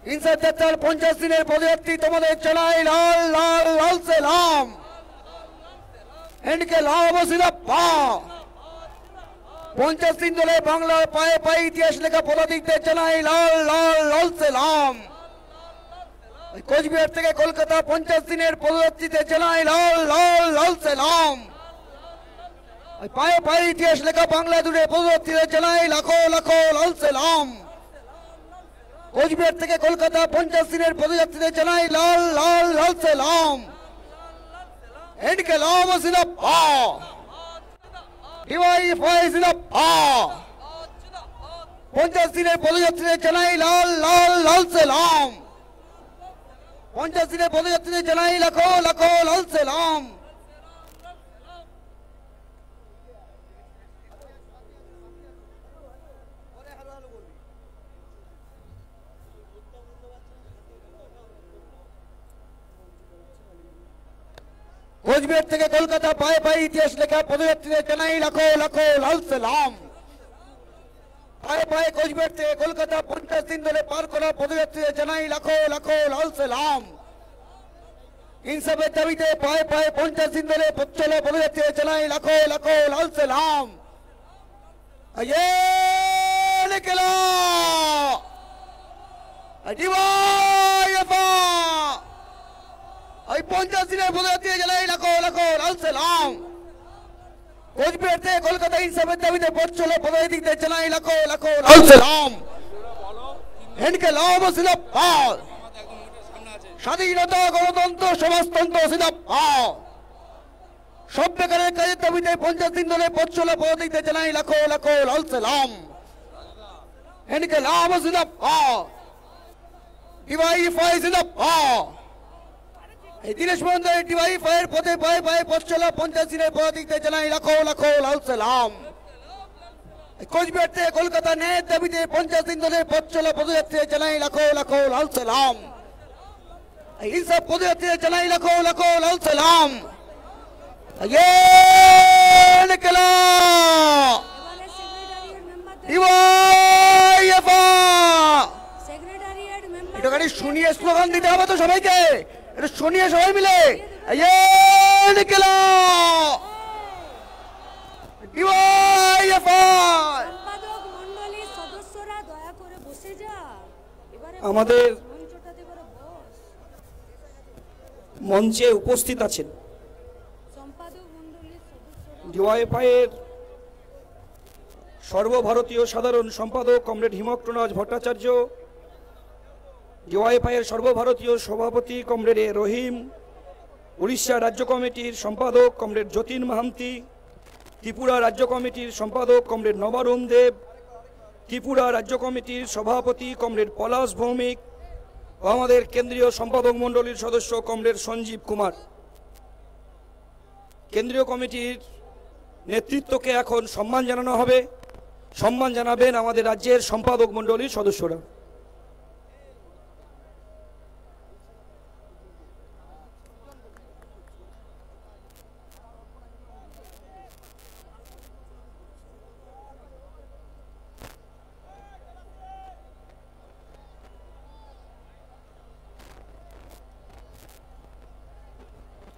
ইনসাফ যাত্রার 50 দিনের পদযাত্রী তোমাদের জানাই লাল লাল লাল সালাম। এনকে লাভ সিলাপ্পা 50 দিন ধরে বাংলার পায়ে পায়ে ইতিহাস লেখা পদাধিকদের জানাই লাল লাল লাল সালাম। কোচবিহার থেকে কলকাতা 50 দিনের পদযাত্রীদের জানাই লাল লাল লাল সালাম। পায়ে পায়ে ইতিহাস লেখা বাংলা জুড়ে পদযাত্রীদের জানাই লাখো লাখো লাল সালাম। কোচবিহার থেকে কলকাতা 50 দিনের পদযাত্রীদের জানাই লাল লাল লাল সালাম। এনকে লাভ সিলাপ্পা ডিওয়াইএফআই সিলাপ্পা 50 দিনের পদযাত্রীদের জানাই লাল লাল লাল সালাম। 50 দিনের পদযাত্রীদের জানাই লাখো লাখো লাল সালাম। কোচবিহার থেকে কলকাতা পায়ে পায়ে ইতিহাস লেখা পদযাত্রীদের জানাই লাখো লাখো লাল সালাম। পায়ে পায়ে কোচবিহার থেকে কলকাতা 50 দিন ধরে পার করা পদযাত্রীদের জানাই লাখো লাখো লাল সালাম। ইনসাফের দাবিতে পায়ে পায়ে 50 দিন ধরে পথ চলা পদযাত্রীদের জানাই লাখো লাখো লাল সালাম। এই 50 দিনের পদযাত্রী জানাই লাখো লাখো লাল সালাম। কোচবিহার থেকে কলকাতা ইনসাফের দাবিতে পথ চলা পদাধিকদের জানাই লাখো লাখো লাল সালাম। এনকে লাভ সিলাপ্পা স্বাধীনতা গণতন্ত্র সমাজতন্ত্র সিলাপ্পা সব বেকারের কাজের দাবিতে 50 দিন ধরে পথ চলা পদাধিকদের জানাই লাখো লাখো লাল সালাম। এনকে লাভ সিলাপ্পা ডিওয়াইএফআই সিলাপ্পা এই দিনেশ মন্দিরের ডিওয়াইএফআই পথে পায়ে পায়ে পথ চলা 50 দিনের পদাধিকদের জানাই লাখো লাখো লাল সালাম। কোচবিহার থেকে কলকাতা ন্যায়ের দাবিতে 50 দিন ধরে পথ চলা পদযাত্রীদের জানাই লাখো লাখো লাল সালাম। ইনসাফ পদযাত্রীদের জানাই লাখো লাখো লাল সালাম। এটা শুনিয়ে স্লোগান দিতে হবে তো সবাইকে, এটা শুনিয়ে সবাই মিলে আমাদের মঞ্চে উপস্থিত আছেন ডিওয়াইএফআই এর সর্বভারতীয় সাধারণ সম্পাদক কমরেড হিমক্রনাথ ভট্টাচার্য, ডিওয়াইএফআই এর সর্বভারতীয় সভাপতি কমরেড রহিম, উড়িষ্যা রাজ্য কমিটির সম্পাদক কমরেড যতীন মাহান্তি, ত্রিপুরা রাজ্য কমিটির সম্পাদক কমরেড নবারুণ দেব, ত্রিপুরা রাজ্য কমিটির সভাপতি কমরেড পলাশ ভৌমিক ও আমাদের কেন্দ্রীয় সম্পাদক মণ্ডলীর সদস্য কমরেড সঞ্জীব কুমার। কেন্দ্রীয় কমিটির নেতৃত্বকে এখন সম্মান জানানো হবে। সম্মান জানাবেন আমাদের রাজ্যের সম্পাদক মণ্ডলীর সদস্যরা।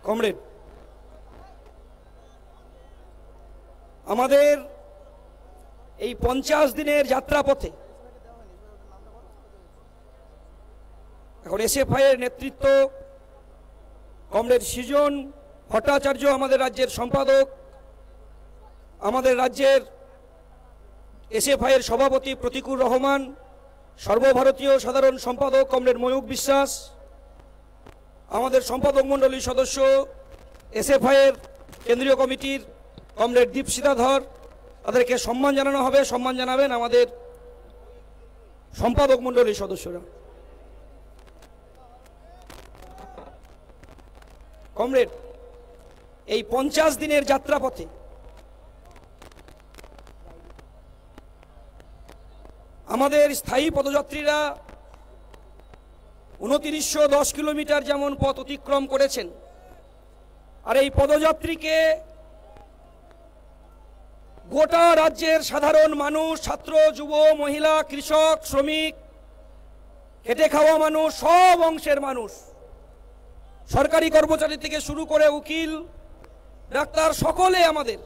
কমরেড, আমাদের এই 50 দিনের যাত্রাপথে এখন এসএফআই এর নেতৃত্ব কমরেড সৃজন ভট্টাচার্য আমাদের রাজ্যের সম্পাদক, আমাদের রাজ্যের এসএফআই এর সভাপতি প্রতিকুর রহমান, সর্বভারতীয় সাধারণ সম্পাদক কমরেড ময়ূক বিশ্বাস, আমাদের সম্পাদক মণ্ডলীর সদস্য এসএফআই এর কেন্দ্রীয় কমিটির কমরেড দীপশিতা ধর, তাদেরকে সম্মান জানানো হবে। সম্মান জানাবেন আমাদের সম্পাদক মণ্ডলীর সদস্যরা। কমরেড, এই 50 দিনের যাত্রাপথে আমাদের স্থায়ী পদযাত্রীরা 2910 কিলোমিটার যেমন পথ অতিক্রম করেছেন, আর এই পদযাত্রীকে গোটা রাজ্যের সাধারণ মানুষ, ছাত্র, যুব, মহিলা, কৃষক, শ্রমিক খেটে খাওয়া মানুষ, সব অংশের মানুষ, সরকারি কর্মচারী থেকে শুরু করে উকিল, ডাক্তার, সকলে আমাদের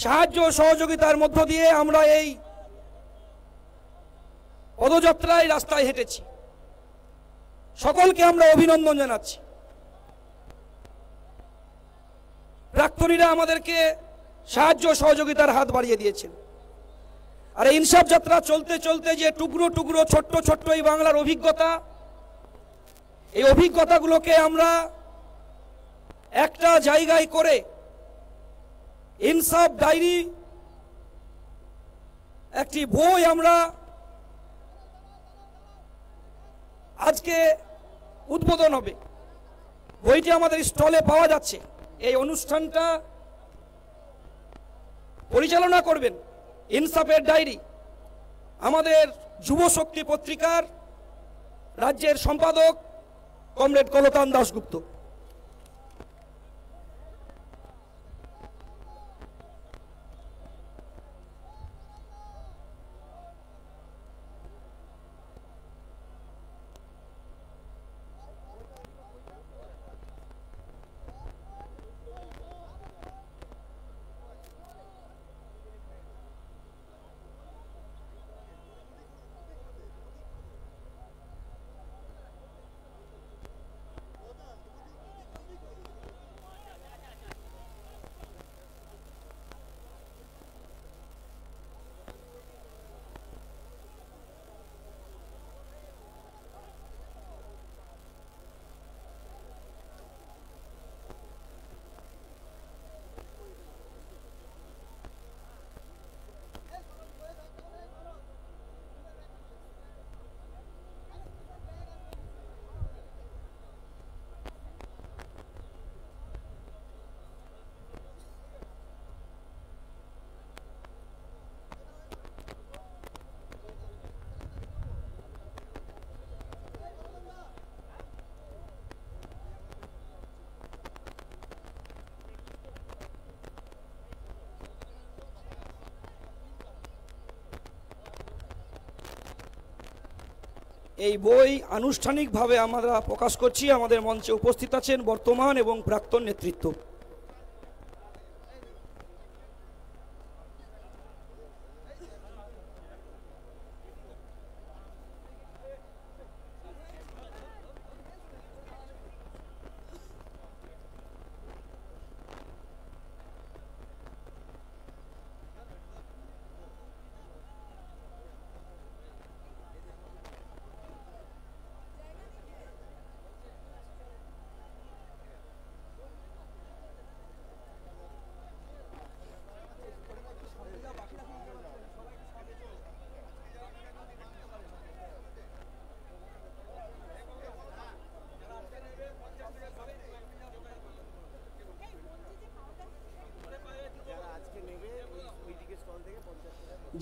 সাহায্য সহযোগিতার মধ্য দিয়ে আমরা এই পদযাত্রায় রাস্তায় হেঁটেছি। সকলকে আমরা অভিনন্দন জানাচ্ছি। প্রাক্তনীরা আমাদেরকে সাহায্য সহযোগিতার হাত বাড়িয়ে দিয়েছেন। আর এই ইনসাফ যাত্রা চলতে চলতে যে টুকরো টুকরো ছোট্ট ছোট্ট এই বাংলার অভিজ্ঞতা, এই অভিজ্ঞতাগুলোকে আমরা একটা জায়গায় করে ইনসাফ ডায়েরি একটি বই আমরা আজকে উদ্বোধন হবে। বইটি আমাদের স্টলে পাওয়া যাচ্ছে। এই অনুষ্ঠানটা পরিচালনা করবেন ইনসাফের ডায়েরি আমাদের যুব শক্তি পত্রিকার রাজ্যের সম্পাদক কমরেড কলতান দাশগুপ্ত। এই বই আনুষ্ঠানিকভাবে আমরা প্রকাশ করছি। আমাদের মঞ্চে উপস্থিত আছেন বর্তমান এবং প্রাক্তন নেতৃত্ব।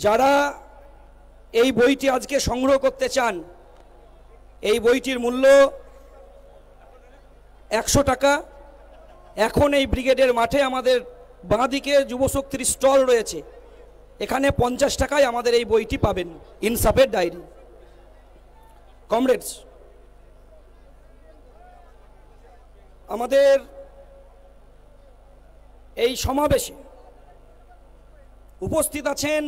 যারা এই বইটি আজকে সংগ্রহ করতে চান, এই বইটির মূল্য 100 টাকা। এখন এই ব্রিগেডের মাঠে আমাদের বাঁদিকে যুবশক্তির স্টল রয়েছে, এখানে 50 টাকায় আমাদের এই বইটি পাবেন, ইনসাফের ডায়েরি। কমরেডস, আমাদের এই সমাবেশে উপস্থিত আছেন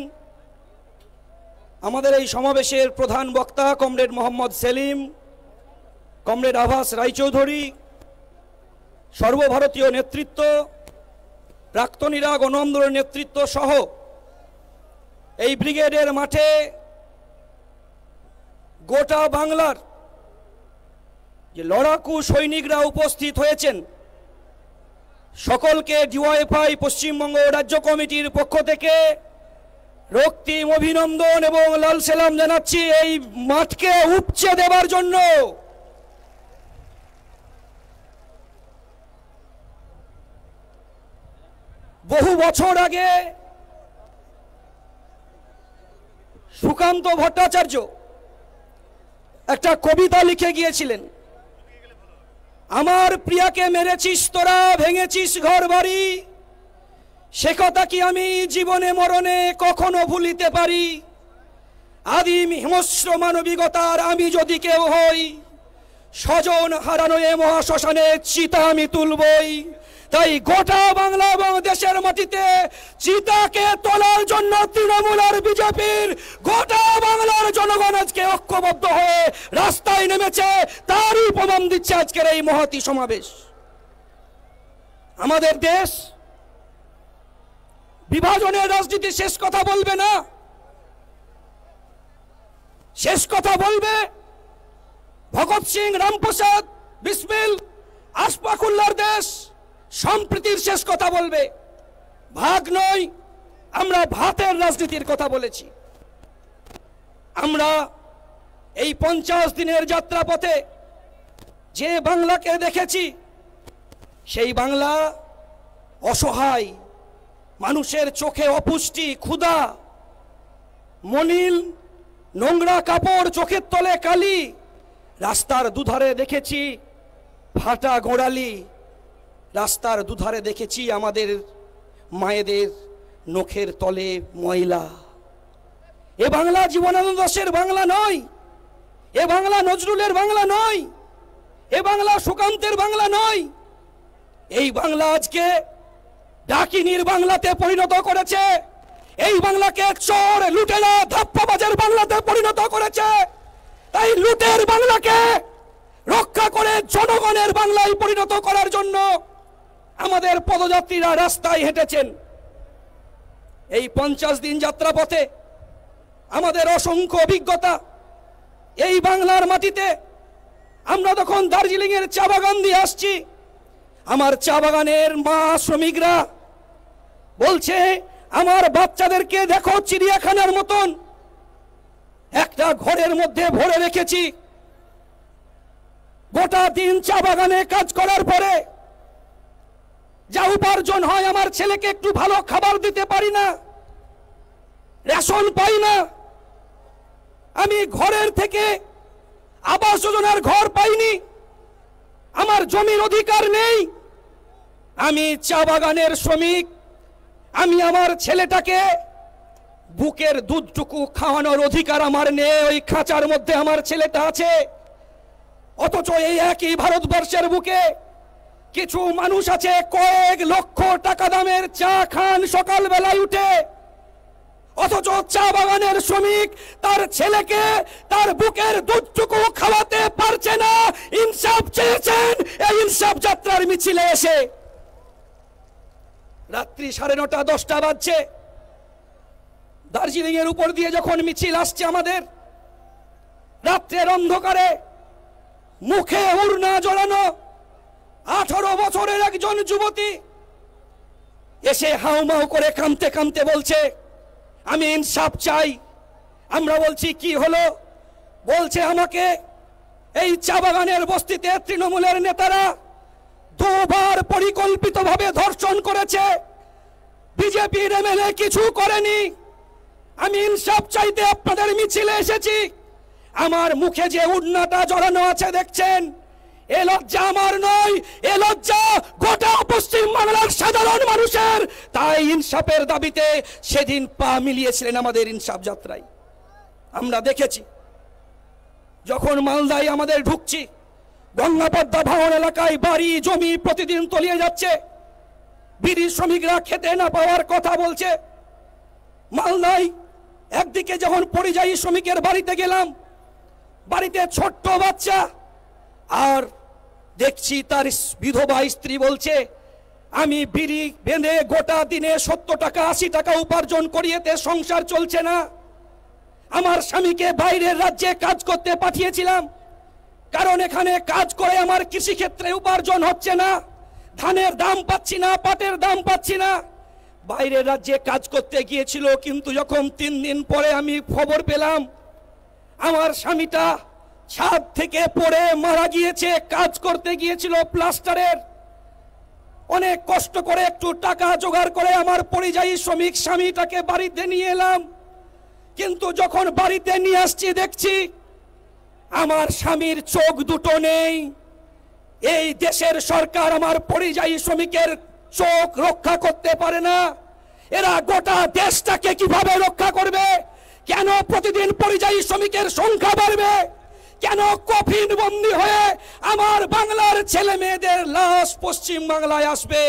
আমাদের এই সমাবেশের প্রধান বক্তা কমরেড মোহাম্মদ সেলিম, কমরেড আভাস রায়চৌধুরী, সর্বভারতীয় নেতৃত্ব, প্রাক্তনীরা, গণ আন্দোলনের নেতৃত্ব সহ এই ব্রিগেডের মাঠে গোটা বাংলার যে লড়াকু সৈনিকরা উপস্থিত হয়েছেন, সকলকে ডিওয়াইএফআই পশ্চিমবঙ্গ রাজ্য কমিটির পক্ষ থেকে রক্তিম অভিনন্দন এবং লাল সালাম জানাচ্ছি এই মাঠকে উপচে দেবার জন্য। বহু বছর আগে সুকান্ত ভট্টাচার্য একটা কবিতা লিখে গিয়েছিলেন, আমার প্রিয়াকে মেরেছিস তোরা, ভেঙেছিস ঘর বাড়ি, সে কথা কি আমি জীবনে মরণে কখনো ভুলিতে পারি। আদিম হিংস্র মানবিকতার আমি যদি কেউ হই, স্বজন হারানো এ মহাশ্মশানে চিতা আমি তুলবই। তাই গোটা বাংলা এবং দেশের মাটিতে চিতাকে তোলার জন্য তৃণমূল আর বিজেপির গোটা বাংলার জনগণ আজকে ঐক্যবদ্ধ হয়ে রাস্তায় নেমেছে। তারই প্রমাণ দিচ্ছে আজকের এই মহতী সমাবেশ। আমাদের দেশ বিভাজনের রাজনীতি শেষ কথা বলবে না, শেষ কথা বলবে ভগৎ সিং, রামপ্রসাদ বিসমিল, আশফাকুল্লাহর দেশ, সম্প্রীতির শেষ কথা বলবে। ভাগ নয়, আমরা ভাতের রাজনীতির কথা বলেছি। আমরা এই 50 দিনের যাত্রাপথে যে বাংলাকে দেখেছি, সেই বাংলা অসহায়, মানুষের চোখে অপুষ্টি, ক্ষুধা, মলিন নোংরা কাপড়, চোখের তলে কালি, রাস্তার দুধারে দেখেছি ফাটা গোড়ালি, রাস্তার দুধারে দেখেছি আমাদের মায়েদের নখের তলে ময়লা। এ বাংলা জীবনানন্দ দাশের বাংলা নয়, এ বাংলা নজরুলের বাংলা নয়, এ বাংলা সুকান্তের বাংলা নয়। এই বাংলা আজকে ডাকিনীর বাংলাতে পরিণত করেছে, এই বাংলাকে চোর, লুটেরা, ধাপ্পাবাজের বাংলাতে পরিণত করেছে। তাই লুটের বাংলাকে রক্ষা করে জনগণের বাংলায় পরিণত করার জন্য আমাদের পদযাত্রীরা রাস্তায় হেঁটেছেন। এই 50 দিন যাত্রাপথে আমাদের অসংখ্য অভিজ্ঞতা। এই বাংলার মাটিতে আমরা তখন দার্জিলিং এর চা বাগান দিয়ে আসছি, আমার চা বাগানের মা শ্রমিকরা বলছে, আমার বাচ্চাদেরকে দেখো চিড়িয়াখানার মতন একটা ঘরের মধ্যে ভরে রেখেছি। গোটা দিন চা বাগানে কাজ করার পরে যা উপার্জন হয়, আমার ছেলেকে একটু ভালো খাবার দিতে পারি না, রেশন পাই না। আমি ঘরের থেকে আবাস যোজনার ঘর পাইনি, আমার জমির অধিকার নেই। আমি চা বাগানের শ্রমিক, আমি আমার ছেলেটাকে বুকের দুধটুকু খাওয়ানোর অধিকার আমার নেই। ওই খাঁচার মধ্যে আমার ছেলেটা আছে। অথচ এই একই ভারতবর্ষের বুকে কিছু মানুষ আছে, কয়েক লক্ষ টাকা দামের চা খান সকালবেলায় উঠে, অথচ চা বাগানের শ্রমিক তার ছেলেকে তার বুকের দুধটুকু খাওয়াতে পারছে না। ইনসাফ চেয়েছেন এই ইনসাফ যাত্রার মিছিলে এসে। রাত্রি 9:30 10টা বাজছে, দার্জিলিং এর উপর দিয়ে যখন মিছিল আসছে আমাদের, রাত্রের অন্ধকারে মুখে উড়না জড়ানো 18 বছরের একজন যুবতী এসে হাউমাউ করে কাঁদতে কাঁদতে বলছে, আমি ইনসাফ চাই। আমরা বলছি কি হলো? বলছে, আমাকে এই চা বাগানের বস্তিতে তৃণমূলের নেতারা 2 বার পরিকল্পিতভাবে ধর্ষণ করেছে, বিজেপির এমএলএ কিছু করেনি। আমি ইনসাফ চাইতে আপনাদের মিছিলে এসেছি। আমার মুখে যে উড়নাটা জড়ানো আছে দেখছেন, এ লজ্জা আমার নয়, এ লজ্জা গোটা পশ্চিম বাংলার সাধারণ মানুষের। তাই ইনসাফের দাবিতে সেদিন পা মিলিয়েছিলেন আমাদের ইনসাফ যাত্রায়। আমরা দেখেছি যখন মালদায় আমাদের ঢুকছি, গঙ্গাপদ্মা ভাঙন এলাকায় বাড়ি জমি প্রতিদিন তলিয়ে যাচ্ছে, বিড়ি শ্রমিকরা খেতে না পাওয়ার কথা বলছে। মালদায় একদিকে যখন পরিযায়ী শ্রমিকের বাড়িতে গেলাম, বাড়িতে ছোট্ট বাচ্চা, আর দেখছি তার বিধবা স্ত্রী বলছে, আমি বিড়ি বেঁধে গোটা দিনে 70 টাকা 80 টাকা উপার্জন করিয়েতে সংসার চলছে না। আমার স্বামীকে বাইরের রাজ্যে কাজ করতে পাঠিয়েছিলাম, কারণ এখানে কাজ করে আমার কৃষিক্ষেত্রে উপার্জন হচ্ছে না, ধানের দাম পাচ্ছি না, পাটের দাম পাচ্ছি না। বাইরের রাজ্যে কাজ করতে গিয়েছিল, কিন্তু যখন 3 দিন পরে আমি খবর পেলাম আমার স্বামীটা ছাদ থেকে পড়ে মারা গিয়েছে। কাজ করতে গিয়েছিল প্লাস্টারের, অনেক কষ্ট করে একটু টাকা জোগাড় করে আমার পরিযায়ী শ্রমিক স্বামীটাকে বাড়িতে নিয়ে এলাম। কিন্তু যখন বাড়িতে নিয়ে আসছি দেখছি আমার স্বামীর চোখ দুটো নেই। এই দেশের সরকার আমার পরিযায়ী শ্রমিকের চোখ রক্ষা করতে পারে না। এরা গোটা দেশটাকে কিভাবে রক্ষা করবে? কেন প্রতিদিন পরিযায়ী শ্রমিকের সংখ্যা বাড়বে? কেন কফিন বন্দী হয়ে আমার বাংলার ছেলে মেয়েদের লাশ পশ্চিম বাংলায় আসবে?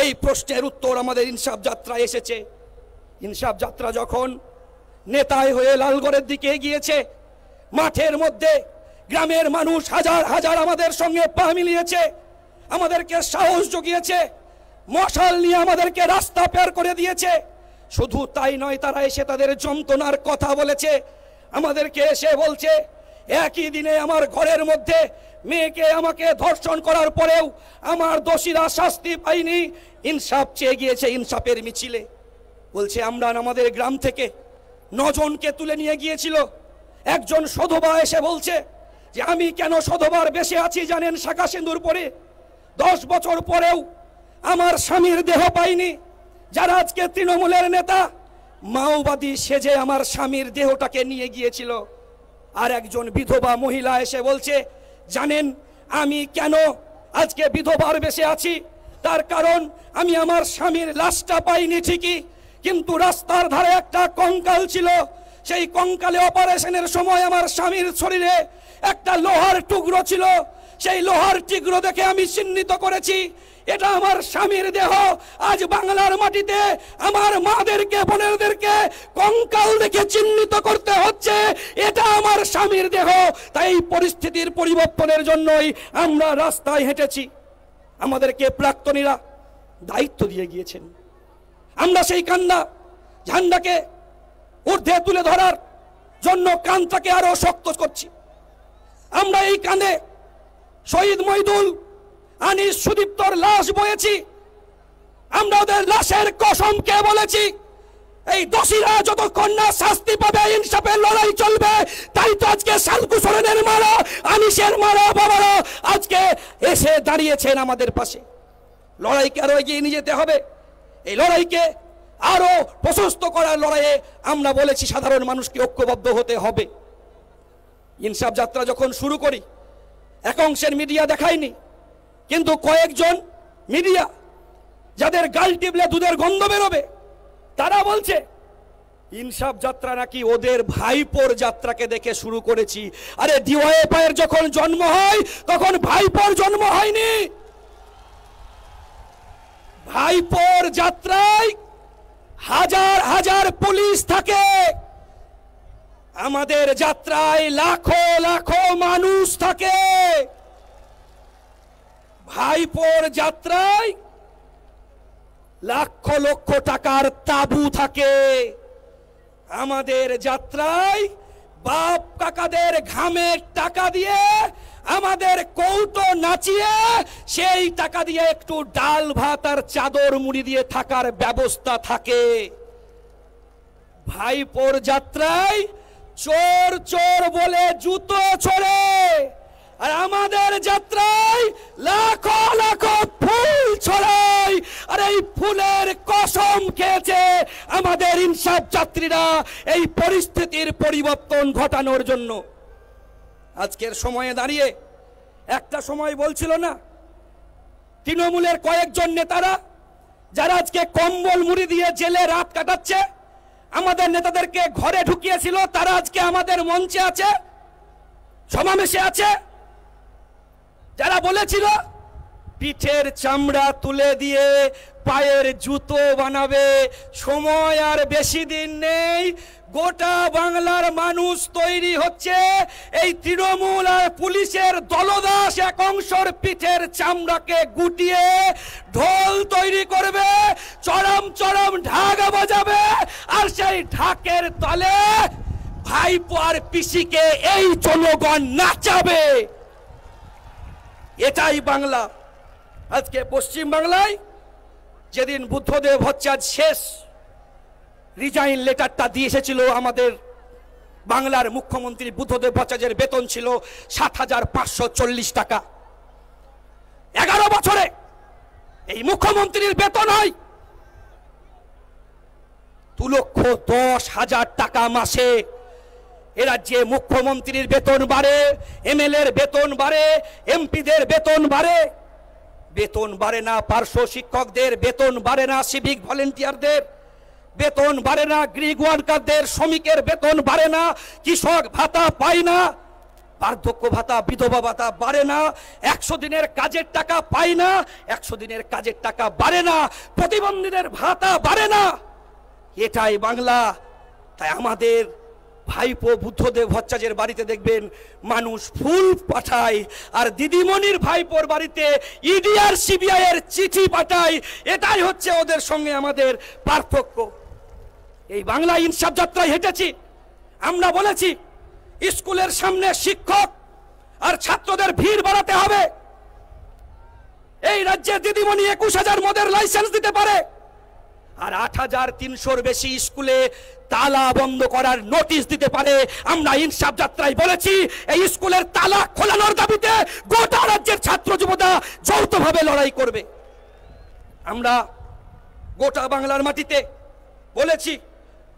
এই প্রশ্নের উত্তর আমাদের ইনসাফ যাত্রায় এসেছে। ইনসাফ যাত্রা যখন নেতায় হয়ে লালগড়ের দিকে এগিয়েছে, মাঠের মধ্যে গ্রামের মানুষ হাজার হাজার আমাদের সঙ্গে পা মিলিয়েছে, আমাদেরকে সাহস জুগিয়েছে, মশাল নিয়ে আমাদেরকে রাস্তা পার করে দিয়েছে। শুধু তাই নয়, তারা এসে তাদের যন্ত্রণার কথা বলেছে, আমাদেরকে এসে বলছে একই দিনে আমার ঘরের মধ্যে মেয়েকে আমাকে ধর্ষণ করার পরেও আমার দোষীরা শাস্তি পায়নি। ইনসাফ চেয়ে গিয়েছে ইনসাফের মিছিলে। বলছে আমরা আমাদের গ্রাম থেকে 9 জনকে তুলে নিয়ে গিয়েছিল। একজন সধবা এসে বলছে যে আমি কেন সধবার বেশে আছি জানেন? শাখা সিঁদুর পরে 10 বছর পরেও আমার স্বামীর দেহ পাইনি। যারা আজকে তৃণমূলের নেতা মাওবাদী সেজে আমার স্বামীর দেহটাকে নিয়ে গিয়েছিল। আর একজন বিধবা মহিলা এসে বলছে জানেন আমি কেন আজকে বিধবার বেশে আছি? তার কারণ আমি আমার স্বামীর লাশটা পাইনি ঠিকই, কিন্তু রাস্তার ধারে একটা কঙ্কাল ছিল। সেই কঙ্কালে অপারেশনের সময় আমার স্বামীর শরীরে একটা লোহার টুকরো ছিল। সেই লোহার টুকরো দেখে আমি চিহ্নিত করেছি এটা আমার স্বামীর দেহ। আজ বাংলার মাটিতে আমার মাদেরকে বোনেরদেরকে কঙ্কাল দেখে চিহ্নিত করতে হচ্ছে এটা আমার স্বামীর দেহ। তাই পরিস্থিতির পরিবর্তনের জন্যই আমরা রাস্তায় হেঁটেছি। আমাদেরকে প্রাক্তনীরা দায়িত্ব দিয়ে গিয়েছেন। আমরা সেই কান্না ঝান্ডাকে ঊর্ধ্বে তুলে ধরার জন্য কানটাকে আরো শক্ত করছি। আমরা এই কাঁধে শহীদ মইদুল, আনিস, সুদীপ্তর লাশ বয়েছি। আমরা ওদের লাশের কসমকে বলেছি এই দোষীরা যতক্ষণ না শাস্তি পাবে ইনসাফের লড়াই চলবে। তাই তো আজকে সালকু সোরেনের মারা, আনিসের মারা বাবারা আজকে এসে দাঁড়িয়েছেন আমাদের পাশে। লড়াইকে আরো এগিয়ে নিয়ে যেতে হবে। এই লড়াইকে আরো প্রশস্ত করার লড়াইয়ে আমরা বলেছি সাধারণ মানুষকে ঐক্যবদ্ধ হতে হবে। ইনসাফ যাত্রা যখন শুরু করি এক অংশের মিডিয়া দেখায়নি, কিন্তু কয়েকজন মিডিয়া যাদের গাল টিপলে দুধের গন্ধ বেরোবে তারা বলছে ইনসাফ যাত্রা নাকি ওদের ভাইপোর যাত্রাকে দেখে শুরু করেছি। আরে ডিওয়াইএফআই যখন জন্ম হয় তখন ভাইপোর জন্ম হয়নি। ভাইপোর যাত্রায় হাজার হাজার পুলিশ থাকে, আমাদের যাত্রায় লাখো লাখো মানুষ থাকে। ভাইপোর যাত্রায় লক্ষ লক্ষ টাকার তাবু থাকে। আমাদের যাত্রায় বাপ কাকাদের ঘামের টাকা দিয়ে আমাদের কৌটো নাচিয়ে সেই টাকা দিয়ে একটু ডাল ভাত আর চাদর মুড়ি দিয়ে থাকার ব্যবস্থা থাকে। ভাইপোর যাত্রায় চোর চোর বলে জুতো ছোড়ে, আর আমাদের যাত্রায় লাখো লাখো ফুল ছড়ায়। আর এই ফুলের কসম খেয়েছে আমাদের ইনসাফ যাত্রীরা এই পরিস্থিতির পরিবর্তন ঘটানোর জন্য। আজকের সময়ে দাঁড়িয়ে একটা সময় বলছিল না তৃণমূলের কয়েকজন নেতারা যারা আজকে কম্বল মুড়ি দিয়ে জেলে রাত কাটাচ্ছে, আমাদের নেতাদেরকে ঘরে ঢুকিয়েছিল, তারা আজকে আমাদের মঞ্চে আছে, সমাবেশে আছে। যারা বলেছিল পিঠের চামড়া তুলে দিয়ে পায়ের জুতো বানাবে, সময় আর বেশি দিন নেই। গোটা বাংলার মানুষ তৈরি হচ্ছে এই তৃণমূল আর পুলিশের দলদাস এক অংশের পিঠের চামড়াকে গুটিয়ে ঢোল তৈরি করবে, চরম চরম ঢাক বাজাবে, আর সেই ঢাকের তলে ভাইপো আর পিসিকে এই জনগণ নাচাবে। এটাই বাংলা। আজকে পশ্চিম বাংলায় যেদিন বুদ্ধদেব ভট্টাচার্য শেষ রিজাইন লেটারটা দিয়ে এসেছিল, আমাদের বাংলার মুখ্যমন্ত্রী বুদ্ধদেব ভট্টাচার্যের বেতন ছিল ৭৫৪০ টাকা। 11 বছরে এই মুখ্যমন্ত্রীর বেতন হয় 2,10,০০০ টাকা মাসে। এ রাজ্যে মুখ্যমন্ত্রীর বেতন বাড়ে, এমএলএর বেতন বাড়ে, এমপিদের বেতন বাড়ে, বেতন বাড়ে না পার্শ্ব শিক্ষকদের, বেতন বাড়ে না সিভিক ভলেন্টিয়ারদের। বেতন বাড়ে না, গ্রিক ওয়ার্কারদের শ্রমিকের বেতন বাড়ে না, কৃষক ভাতা পায় না, বার্ধক্য ভাতা বিধবা ভাতা বাড়ে না, 100 দিনের কাজের টাকা পায় না, 100 দিনের কাজের টাকা বাড়ে না, প্রতিবন্ধীদের ভাতা বাড়ে না। এটাই বাংলা। তাই আমাদের ভাইপো বুদ্ধদেব ভট্টাচার্যের বাড়িতে দেখবেন মানুষ ফুল পাঠায়, আর দিদিমণির ভাইপোর বাড়িতে ইডি আর সিবিআই এর চিঠি পাঠায়। এটাই হচ্ছে ওদের সঙ্গে আমাদের পার্থক্য। এই বাংলা ইনসাফ যাত্রায় হেঁটেছি। আমরা বলেছি স্কুলের সামনে শিক্ষক আর ছাত্রদের ভিড় বাড়াতে হবে। এই রাজ্যের দিদিমণি 21,000 মদের লাইসেন্স দিতে পারে, আর 8,300-র বেশি স্কুলে তালা বন্ধ করার নোটিশ দিতে পারে। আমরা ইনসাফ যাত্রায় বলেছি এই স্কুলের তালা খোলানোর দাবিতে গোটা রাজ্যের ছাত্র যুবতা যৌথভাবে লড়াই করবে। আমরা গোটা বাংলার মাটিতে বলেছি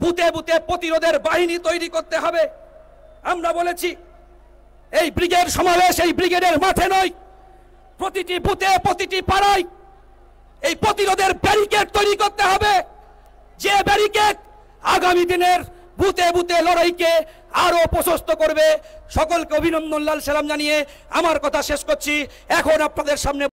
বুথে বুথে প্রতিরোধের বাহিনী তৈরি করতে হবে। আমরা বলেছি এই ব্রিগেড সমাবেশ এই ব্রিগেডের মাঠে নয়, প্রতিটি বুথে প্রতিটি পাড়ায় এই প্রতিরোধের ব্যারিকেড তৈরি করতে হবে, যে ব্যারিকেড আগামী দিনের বুথে বুথে লড়াইকে আরো প্রশস্ত করবে। সকলকে অভিনন্দন, লাল সালাম জানিয়ে আমার কথা শেষ করছি। এখন আপনাদের সামনে